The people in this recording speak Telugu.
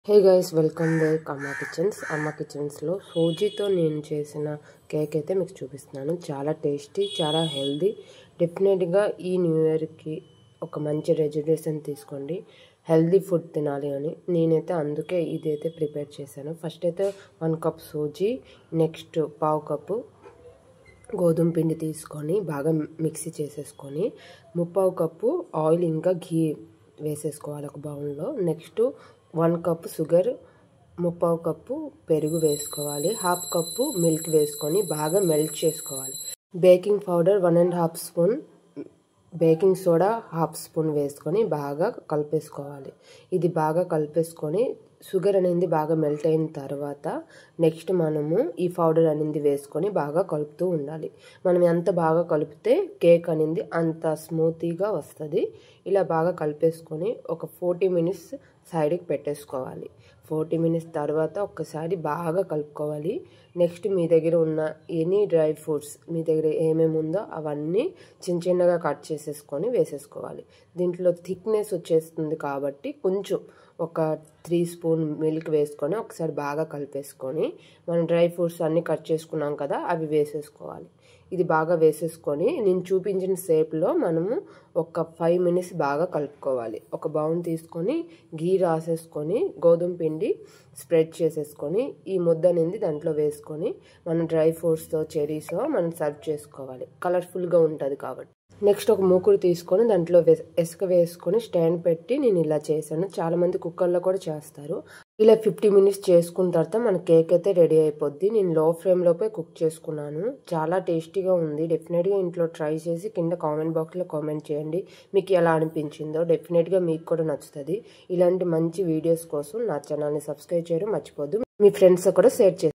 హే గైస్, వెల్కమ్ బ్యాక్ అమ్మ కిచెన్స్లో సూజీతో నేను చేసిన కేక్ అయితే మీకు చూపిస్తున్నాను. చాలా టేస్టీ, చాలా హెల్దీ. డెఫినెట్గా ఈ న్యూ ఇయర్కి ఒక మంచి రెజల్యూషన్ తీసుకోండి, హెల్దీ ఫుడ్ తినాలి అని. నేనైతే అందుకే ఇదైతే ప్రిపేర్ చేశాను. ఫస్ట్ అయితే 1 కప్ సూజీ, నెక్స్ట్ 1/2 కప్పు గోధుమ పిండి తీసుకొని బాగా మిక్సీ చేసేసుకొని 3/4 కప్పు ఆయిల్ ఇంకా ఘీ వేసేసుకోవాలి ఒక బౌల్లో. నెక్స్ట్ 1 కప్పు షుగర్, 3/4 కప్పు పెరుగు వేసుకోవాలి, 1/2 కప్పు మిల్క్ వేసుకొని బాగా మెల్ట్ చేసుకోవాలి. Baking powder 1.5 spoon, baking soda 1/2 spoon వేసుకొని బాగా కలిపేసుకోవాలి. ఇది బాగా కలిపేసుకొని షుగర్ అనేది బాగా మెల్ట్ అయిన తర్వాత నెక్స్ట్ మనము ఈ పౌడర్ అనేది వేసుకొని బాగా కలుపుతూ ఉండాలి. మనం ఎంత బాగా కలిపితే కేక్ అనేది అంత స్మూతీగా వస్తుంది. ఇలా బాగా కలిపేసుకొని ఒక 40 మినిట్స్ సైడ్కి పెట్టేసుకోవాలి. 40 మినిట్స్ తర్వాత ఒక్కసారి బాగా కలుపుకోవాలి. నెక్స్ట్ మీ దగ్గర ఉన్న ఎనీ డ్రై ఫ్రూట్స్, మీ దగ్గర ఏమేమి ఉందో అవన్నీ చిన్న చిన్నగా కట్ చేసేసుకొని వేసేసుకోవాలి. దీంట్లో థిక్నెస్ వచ్చేస్తుంది కాబట్టి కొంచెం ఒక 3 స్పూన్ మిల్క్ వేసుకొని ఒకసారి బాగా కలిపేసుకొని మనం డ్రై ఫ్రూట్స్ అన్నీ కట్ చేసుకున్నాం కదా, అవి వేసేసుకోవాలి. ఇది బాగా వేసేసుకొని నేను చూపించిన షేప్లో మనము ఒక 5 మినిట్స్ బాగా కలుపుకోవాలి. ఒక బౌల్ తీసుకొని ఘీ రాసేసుకొని గోధుమ పిండి స్ప్రెడ్ చేసేసుకొని ఈ ముద్ద అనేది దాంట్లో వేసుకొని మనం డ్రై ఫ్రూట్స్తో చెరీస్తో మనం సర్వ్ చేసుకోవాలి. కలర్ఫుల్గా ఉంటుంది కాబట్టి. నెక్స్ట్ ఒక మూకుడు తీసుకొని దాంట్లో ఇసుక వేసుకొని స్టాండ్ పెట్టి నేను ఇలా చేశాను. చాలామంది కుక్కర్లో కూడా చేస్తారు. ఇలా 50 మినిట్స్ చేసుకున్న తర్వాత మన కేక్ అయితే రెడీ అయిపోద్ది. నేను లో ఫ్లేమ్లోపై కుక్ చేసుకున్నాను. చాలా టేస్టీగా ఉంది. డెఫినెట్గా ఇంట్లో ట్రై చేసి కింద కామెంట్ బాక్స్లో కామెంట్ చేయండి మీకు ఎలా అనిపించిందో. డెఫినెట్గా మీకు కూడా నచ్చుతుంది. ఇలాంటి మంచి వీడియోస్ కోసం నా ఛానల్ని సబ్స్క్రైబ్ చేయడం మర్చిపోద్దు. మీ ఫ్రెండ్స్ కూడా షేర్ చేయండి.